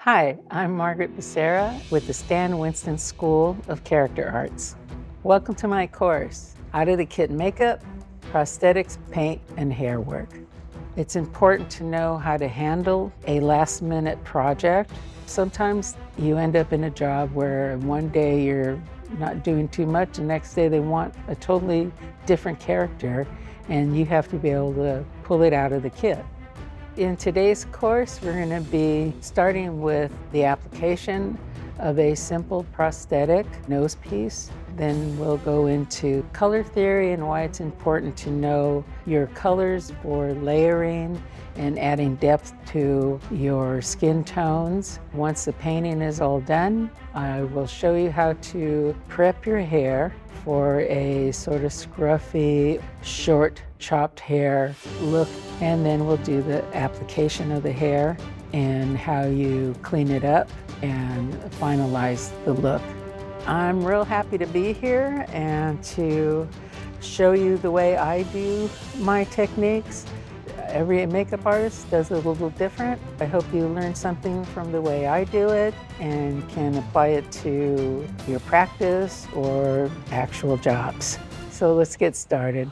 Hi, I'm Margaret Beserra with the Stan Winston School of Character Arts. Welcome to my course, Out of the Kit Makeup, Prosthetics, Paint, and Hair Work. It's important to know how to handle a last-minute project. Sometimes you end up in a job where one day you're not doing too much, the next day they want a totally different character, and you have to be able to pull it out of the kit. In today's course, we're going to be starting with the application of a simple prosthetic nose piece. Then we'll go into color theory and why it's important to know your colors for layering and adding depth to your skin tones. Once the painting is all done, I will show you how to prep your hair for a sort of scruffy, short, chopped hair look, and then we'll do the application of the hair and how you clean it up and finalize the look. I'm real happy to be here and to show you the way I do my techniques. Every makeup artist does it a little different. I hope you learn something from the way I do it and can apply it to your practice or actual jobs. So let's get started.